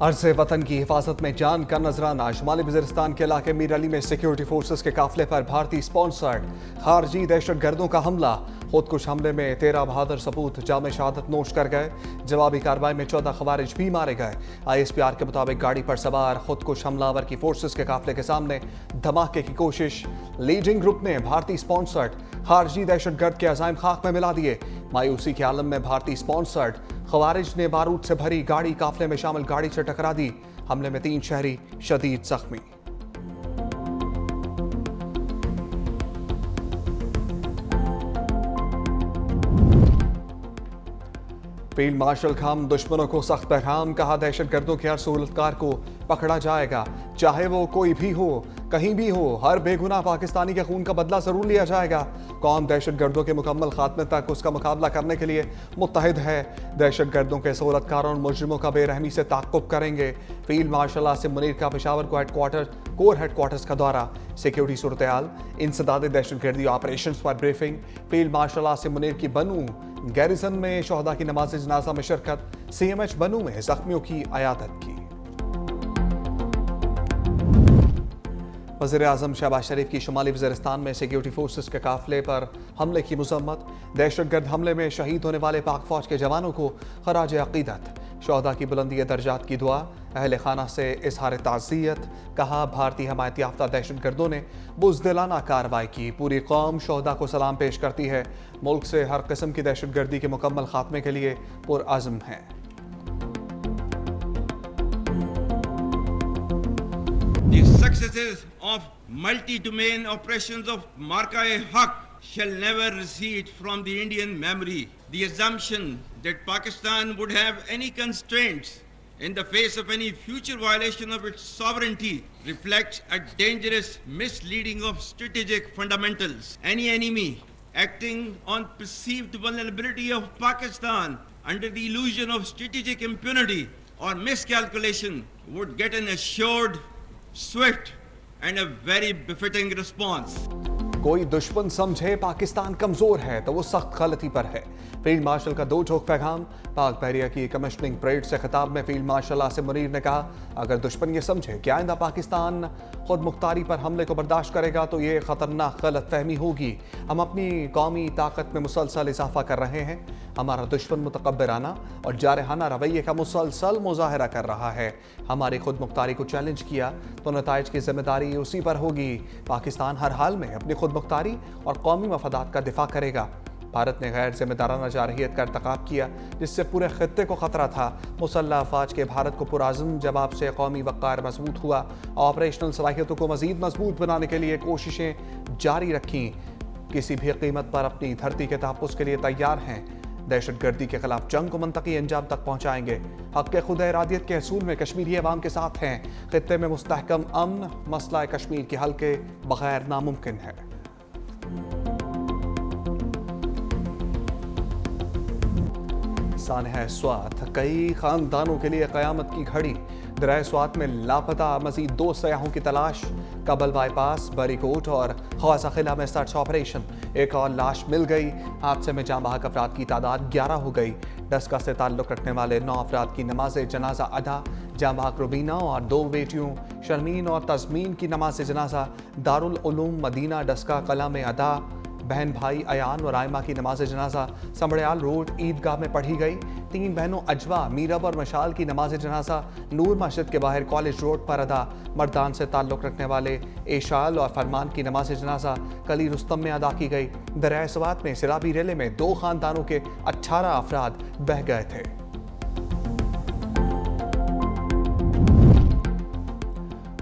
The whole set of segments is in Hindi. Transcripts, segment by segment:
अर्ज़ वतन की हिफाजत में जान का नजराना। शुमाली वज़ीरिस्तान के इलाके मीर अली में सिक्योरिटी फोर्सेस के काफिले पर भारतीय स्पॉन्सर्ड खारजी दहशतगर्दों का हमला। खुदकुश हमले में 13 बहादुर सपूत जाम शहादत नोश कर गए। जवाबी कार्रवाई में 14 खवारिज भी मारे गए। ISPR के मुताबिक गाड़ी पर सवार खुदकुश हमलावर की फोर्सेस के काफिले के सामने धमाके की कोशिश। लीडिंग ग्रुप ने भारतीय स्पॉन्सर्ड खारजी दहशतगर्द के अज़ाइम खाक में मिला दिए। मायूसी के आलम में भारतीय स्पॉन्सर्ड खवारिज ने बारूद से भरी गाड़ी काफिले में शामिल गाड़ी से टकरा दी। हमले में 3 शहरी शदीद जख्मी। फील्ड मार्शल खान दुश्मनों को सख्त पैगाम। कहा, दहशतगर्दों के हर सहूलतकार को पकड़ा जाएगा, चाहे वो कोई भी हो, कहीं भी हो। हर बेगुनाह पाकिस्तानी के खून का बदला जरूर लिया जाएगा। कौम दहशतगर्दों के मुकम्मल खात्मे तक उसका मुकाबला करने के लिए मुत्तहिद है। दहशतगर्दों के सहूलतकारों और मुजरिमों का बेरहमी से ताक़ुब करेंगे। फील्ड मार्शल आसिम मुनीर का पेशावर कोर हेडक्वार्टर्स का दौरा। सिक्योरिटी सूरत हाल, इंसदाद दहशतगर्दी ऑपरेशन पर briefing. Field marshal Asim Munir की बनू गैरिसन में शोहदा की नमाज जनाजा में शिरकत। CMH बनू में जख्मियों की अयादत की। वज़ीर आज़म शहबाज शरीफ की शुमाली वज़ीरिस्तान में सिक्योरिटी फोर्सेस के काफिले पर हमले की मज़म्मत। दहशतगर्द हमले में शहीद होने वाले पाक फौज के जवानों को खराज अक़ीदत। शोहदा की बुलंदी दर्जात की दुआ। अहले खाना से इजहार ताज़ियत। कहा, भारतीय हमायत याफ्ता दहशतगर्दों ने बुज़दिलाना कार्रवाई की। पूरी कौम शोहदा को सलाम पेश करती है। मुल्क से हर किस्म की दहशतगर्दी के मुकम्मल खात्मे के लिए पुरअज़्म है। The successes of multi-domain operations of Marka-e-Haq shall never recede from the Indian memory. The assumption that Pakistan would have any constraints in the face of any future violation of its sovereignty reflects a dangerous misleading of strategic fundamentals. Any enemy acting on perceived vulnerability of Pakistan under the illusion of strategic impunity or miscalculation would get an assured, swift and a very befitting response. कोई दुश्मन समझे पाकिस्तान कमजोर है तो वो सख्त गलती पर है। फील्ड मार्शल का दो टोक पैगाम। पाक बहरिया की कमिश्निंग परेड से खिताब में फील्ड मार्शल आसिम मुनीर ने कहा, अगर दुश्मन ये समझे कि आइंदा पाकिस्तान खुद मुख्तारी पर हमले को बर्दाश्त करेगा तो ये खतरनाक गलत फहमी होगी। हम अपनी कौमी ताकत में मुसलसल इजाफा कर रहे हैं। हमारा दुश्मन मुतकब्बिराना और जारहाना रवैये का मुसलसल मुजाहरा कर रहा है। हमारी खुद मुख्तारी को चैलेंज किया तो नताइज की जिम्मेदारी उसी पर होगी। पाकिस्तान हर हाल में अपनी खुद मुख्तारी और कौमी मफादात का दिफा करेगा। भारत ने गैर जिम्मेदाराना जारहियत का इर्तिकाब किया जिससे पूरे खित्ते को खतरा था। मुसल्लह अफवाज के भारत को पुरअज़्म जवाब से कौमी वक़ार मजबूत हुआ। ऑपरेशनल सलाहियतों को मज़ीद मजबूत बनाने के लिए कोशिशें जारी रखीं। किसी भी कीमत पर अपनी धरती के तहफ़्फ़ुज़ के लिए तैयार हैं। दहशतगर्दी के खिलाफ जंग को मंतकी अंजाम तक पहुँचाएंगे। हक़ के खुद इरादियत के असूल में कश्मीरी अवाम के साथ हैं। खित्ते में मुस्तहकम अमन मसला कश्मीर के हल के बगैर नामुमकिन है। सानहा स्वात, कई खानदानों के लिए क़यामत की घड़ी। दरिया स्वात में लापता मजीद 2 सयाहों की तलाश। कबल बाईपास, बरीकोट और ख्वाजा किला में सर्च ऑपरेशन। एक और लाश मिल गई। हादसे में जाँ बहक अफराद की तादाद 11 हो गई। डस्का से ताल्लुक़ रखने वाले 9 अफराद की नमाज जनाजा अदा। जाँ बहक रुबीना और 2 बेटियों शर्मीन और तज़मीन की नमाज जनाजा दारुल उलूम मदीना डस्का कला में अदा। बहन भाई अयान और आयमा की नमाज जनाजा समड़याल रोड ईदगाह में पढ़ी गई। 3 बहनों अजवा, मीरब और मशाल की नमाज जनाजा नूर मस्जिद के बाहर कॉलेज रोड पर अदा। मर्दान से ताल्लुक़ रखने वाले एशाल और फरमान की नमाज जनाजा कली रुस्तम में अदा की गई। दरिया स्वात में सैलाबी रेले में 2 खानदानों के 18 अफराद बह गए थे।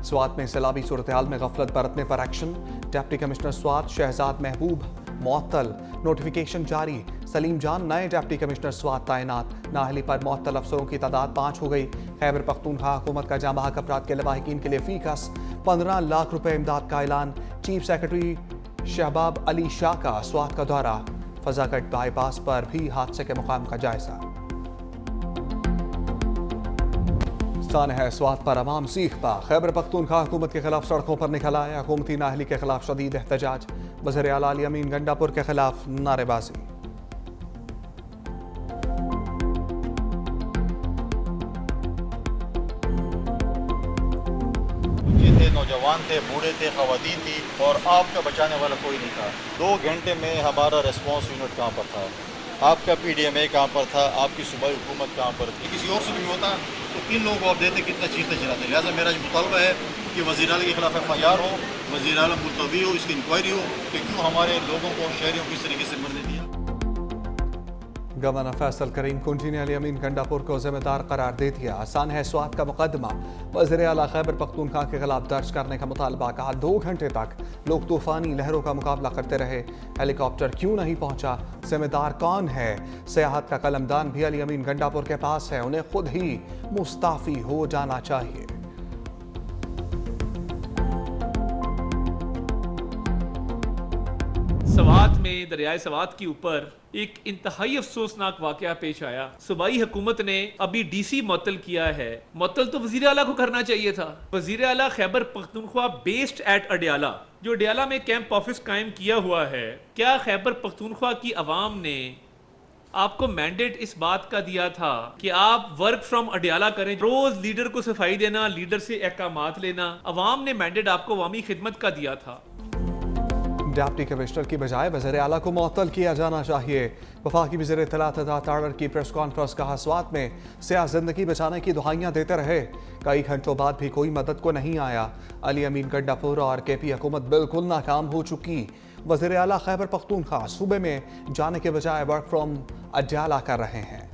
स्वात में सैलाबी सूरत हाल में गफलत बरतने पर action. Deputy commissioner Swat Shahzad Mehboob मुअत्तल। नोटिफिकेशन जारी। सलीम जान नए डिप्टी कमिश्नर स्वात तैनात। नाहली पर मुअत्तल अफसरों की तादाद 5 हो गई। खैबर पख्तूनख्वा हुकूमत का जाँ बहक अफराद के लवाहिकीन के लिए फीकस 15 लाख रुपए इमदाद का ऐलान। चीफ सेक्रेटरी शहबाब अली शाह का स्वात का दौरा। फजागट बाईपास पर भी हादसे के मुकाम का जायजा। सानहा स्वात पर अवाम सीख पा। खैबर पख्तूनख्वा हुकूमत के खिलाफ सड़कों पर निकल आए। हुकूमती नाहली के खिलाफ शदीद एहतजाज। वज़ीर आला अली अमीन गंडापुर के खिलाफ नारेबाजी। नौजवान थे, बूढ़े थे, खवातीन थी और आपका बचाने वाला कोई नहीं था। 2 घंटे में हमारा रिस्पॉन्स यूनिट कहाँ पर था, आपका PDMA कहाँ पर था, आपकी सूबाई हुकूमत कहाँ पर थी। किसी और से भी होता तो 3 लोगों को आप देते कितना चीखते चिल्लाते। लिहाजा मेरा जो मुतालबा है कि वज़ीर आला के खिलाफ FIR हो, वज़ीर आला मुलतवी हो, इसकी इंक्वायरी हो कि क्यों हमारे लोगों को, शहरियों को इस तरीके से मरने दिया। गवर्नर फैसल करीम कुंजी ने अली अमीन गंडापुर को जिम्मेदार करार दे दिया। आसान है स्वात का मुकदमा वज़ीर आला खैबर पख्तूनख्वा के खिलाफ दर्ज करने का मुतालबा। कहा 2 घंटे तक लोग तूफानी लहरों का मुकाबला करते रहे, हेलीकॉप्टर क्यों नहीं पहुंचा, जिम्मेदार कौन है। सियाहत का कलमदान भी अली अमीन गंडापुर के पास है, उन्हें खुद ही मुस्ताफी हो जाना चाहिए। सवात में दरियाए सवात के ऊपर एक इंतहाई अफसोसनाक वाकया पेश आया। सूबाई हुकूमत ने अभी DC मुअत्तल किया है। मुअत्तल तो वजीर आला को करना चाहिए था। वजीर आला खैबर पख्तूनख्वा बेस्ड एट अडयाला, जो अडयाला में कैंप ऑफिस कायम किया हुआ है, क्या खैबर पख्तूनख्वा की अवाम ने आपको मैंडेट इस बात का दिया था कि आप वर्क फ्रॉम अडयाला करें, रोज लीडर को सफाई देना, लीडर से अहकामात लेना? अवाम ने मैंडेट आपको अवामी खिदमत का दिया था। डिप्टी कमिश्नर की बजाय वज़ीर आला को मुअत्तल किया जाना चाहिए। वफाकी वज़ीर इत्तलात ताड़र की प्रेस कॉन्फ्रेंस। कहा स्वात में सियाह जिंदगी बचाने की दुहाइयां देते रहे, कई घंटों बाद भी कोई मदद को नहीं आया। अली अमीन गंडापुर और KP हुकूमत बिल्कुल नाकाम हो चुकी। वज़ीर आला खैबर पख्तूनख्वा सूबे में जाने के बजाय वर्क फ्रॉम अडयाला कर रहे हैं।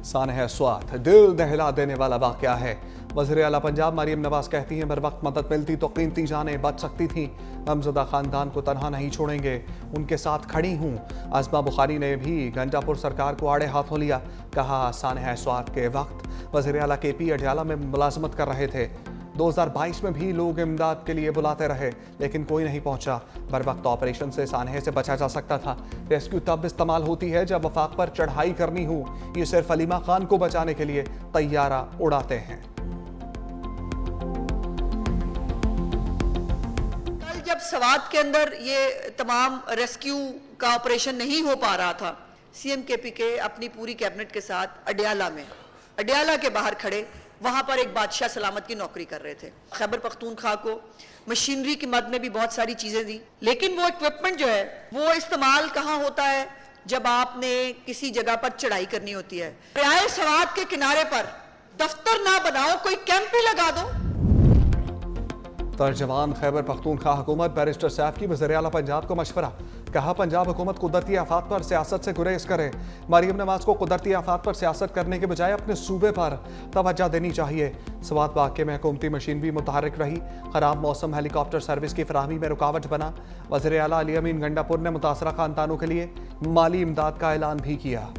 सानह स्वात दिल दहला देने वाला वाकया है। वज़ीर आला पंजाब मरियम नवाज कहती हैं बर वक्त मदद मिलती तो कीमती जानें बच सकती थीं। हमज़दा खानदान को तनहा नहीं छोड़ेंगे, उनके साथ खड़ी हूँ। आज़मा बुखारी ने भी गंडापुर सरकार को आड़े हाथों लिया। कहा सानह स्वात के वक्त वज़ीर आला KP अडयाला में मुलाजमत कर रहे थे। 2022 में भी लोग इमदाद के लिए बुलाते रहे, लेकिन कोई नहीं पहुंचा। बर वक्त ऑपरेशन से सानहे से बचा जा सकता था। रेस्क्यू तब इस्तेमाल होती है जब वफाक पर चढ़ाई करनी हो। ये सिर्फ अलीमा खान को बचाने के लिए तैयारा उड़ाते हैं। कल जब सवात के अंदर ये तमाम रेस्क्यू का ऑपरेशन नहीं हो पा रहा था, CM KP के अपनी पूरी कैबिनेट के साथ अडयाला के बाहर खड़े, वहां पर एक बादशाह सलामत की नौकरी कर रहे थे। खैबर पख्तूनख्वा को मशीनरी की मद में भी बहुत सारी चीजें दी, लेकिन वो इक्विपमेंट जो है वो इस्तेमाल कहाँ होता है? जब आपने किसी जगह पर चढ़ाई करनी होती है। दरियाए सवात के किनारे पर दफ्तर ना बनाओ, कोई कैंप ही लगा दो। तर्जमान खैबर पख्तूनख्वा हुकूमत बैरिस्टर सैफ की वज़ीर आला पंजाब को मशवरा। कहा पंजाब हुकूमत कुदरती आफात पर सियासत से गुरेज करे। मरियम नवाज को कुदरती आफात पर सियासत करने के बजाय अपने सूबे पर तवज्जो देनी चाहिए। स्वात वाक़े में हुकूमती मशीन भी मुतहर्रिक रही। खराब मौसम हेलीकॉप्टर सर्विस की फराहमी में रुकावट बना। वज़ीर आला अली अमीन गंडापुर ने मुतासरा खानदानों के लिए माली इमदाद का ऐलान भी किया।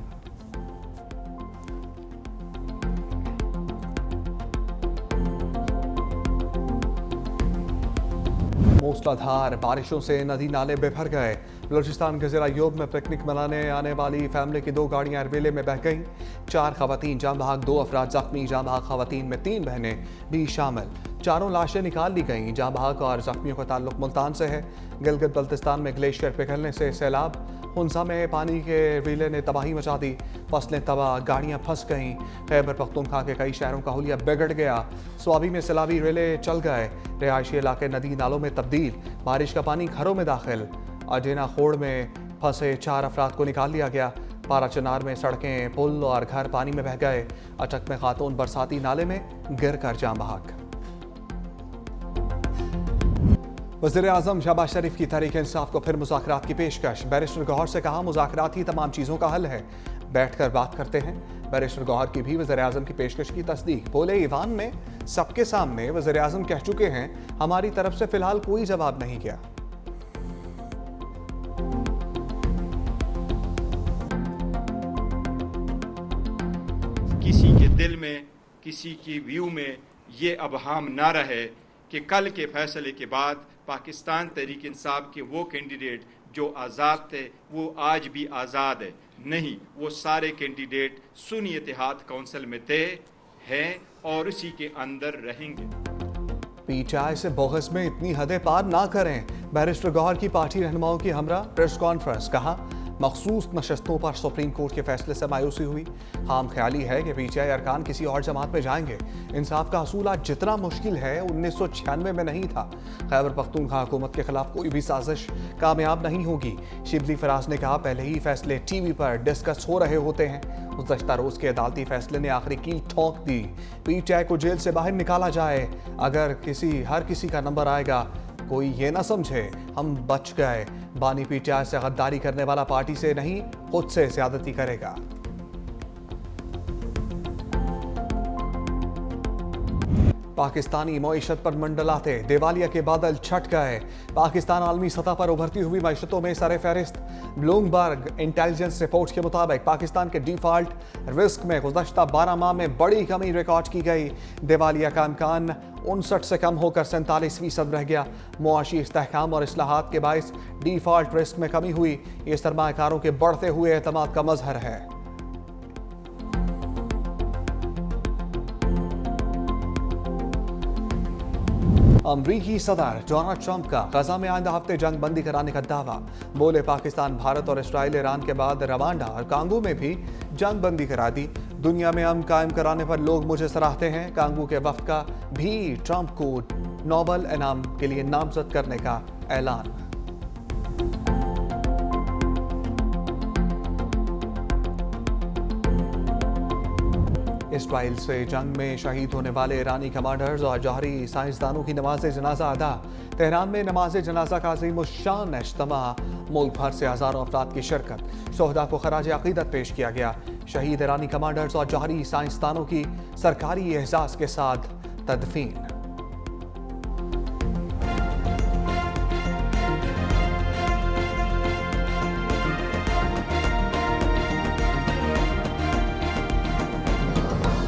मूसलाधार बारिशों से नदी नाले बेभर गए। बलूचिस्तान के ज़िला अय्यूब में पिकनिक मनाने आने वाली फैमिली की 2 गाड़ियां अरवेले में बह गईं। 4 खवातीन जाँ बहक, 2 अफराद जख्मी। जाँ बहक खवातीन में 3 बहनें भी शामिल। 4 लाशें निकाल ली गईं। जाँ बहक और जख्मियों का ताल्लुक मुल्तान से है। गिलगित बल्तिस्तान में ग्लेशियर पिघलने से सैलाब। हुंसा में पानी के रीले ने तबाही मचा दी। फसलें तबाह, गाड़ियां फंस गईं। खैबर पख्तूनख्वा के कई शहरों का हुलिया बिगड़ गया। स्वाबी में सैलाबी रेले चल गए। रिहायशी इलाके नदी नालों में तब्दील। बारिश का पानी घरों में दाखिल। अजेना खोड़ में फंसे 4 अफराद को निकाल लिया गया। पारा चनार में सड़कें, पुल और घर पानी में बह गए। अटक में खातून बरसाती नाले में गिर कर जाँ बहक। वज़ीर आज़म शहबाज शरीफ की तहरीक इंसाफ को फिर मुज़ाकरात की पेशकश। बैरिस्टर गौहर से कहा मुज़ाकरात ही तमाम चीज़ों का हल है, बैठकर बात करते हैं। बैरिस्टर गौहर की भी वज़ीर आज़म की पेशकश की तस्दीक। बोले ईवान में सबके सामने वज़ीर आज़म कह चुके हैं हमारी तरफ से फिलहाल कोई जवाब नहीं गया। किसी के दिल में, किसी की व्यू में ये अबहाम ना रहे कि कल के फैसले के बाद पाकिस्तान तहरीक इंसाफ के वो कैंडिडेट जो आज़ाद थे वो आज भी आज़ाद है। नहीं, वो सारे कैंडिडेट सुन्नी इत्तेहाद काउंसिल में थे, हैं और उसी के अंदर रहेंगे। PTI से बोगस में इतनी हदें पार ना करें। बैरिस्टर गौहर की पार्टी रहनुमाओं की हमरा प्रेस कॉन्फ्रेंस। कहा मखसूस नशस्तों पर सुप्रीम कोर्ट के फैसले से मायूसी हुई। खाम ख्याली है कि पीटीआई अरकान किसी और जमात में जाएंगे। इंसाफ का हसूल आज जितना मुश्किल है 1996 में नहीं था। खैबर पख्तूनख्वा हुकूमत के खिलाफ कोई भी साजिश कामयाब नहीं होगी। शिबली फराज ने कहा, पहले ही फैसले टीवी पर डिस्कस हो रहे होते हैं। गुज़श्ता रोज के अदालती फैसले ने आखिरी कील ठोक दी। पीटीआई को जेल से बाहर निकाला जाए। अगर हर किसी का नंबर आएगा, कोई ये ना समझे हम बच गए। बानी पीटीआई से गद्दारी करने वाला पार्टी से नहीं, खुद से ज़्यादती करेगा। पाकिस्तानी मईशत पर मंडलाते दिवालिया के बादल छट गए। पाकिस्तान आलमी सतह पर उभरती हुई मईशतों में सरे फहरिस्त। ब्लूमबर्ग इंटेलिजेंस रिपोर्ट के मुताबिक पाकिस्तान के डिफॉल्ट रिस्क में गुज़श्ता 12 माह में बड़ी कमी रिकॉर्ड की गई। दिवालिया का इम्कान 59 से कम होकर 47% रह गया। मुआशी इस्तेहकाम और इस्लाहात के बायस डिफॉल्ट रिस्क में कमी हुई। ये सरमाकारों के बढ़ते हुए एतमाद का मजहर है। अमरीकी सदर डोनाल्ड ट्रंप का गजा में आइंदा हफ्ते जंग बंदी कराने का दावा। बोले, पाकिस्तान, भारत और इसराइल ईरान के बाद रवांडा और कांगो में भी जंग बंदी करा दी। दुनिया में अमन कायम कराने पर लोग मुझे सराहते हैं। कांगो के वफ्द का भी ट्रंप को नोबेल इनाम के लिए नामजद करने का ऐलान। इसराइल से जंग में शहीद होने वाले ईरानी कमांडर्स और जौहरी साइंसदानों की नमाज जनाजा अदा। तेहरान में नमाज जनाजा का अज़ीमुश्शान इज्तिमा। मुल्क भर से हज़ारों अफराद की शिरकत। शोहदा को खराज अक़ीदत पेश किया गया। शहीद ईरानी कमांडर्स और जौहरी साइंसदानों की सरकारी एहसास के साथ तदफीन।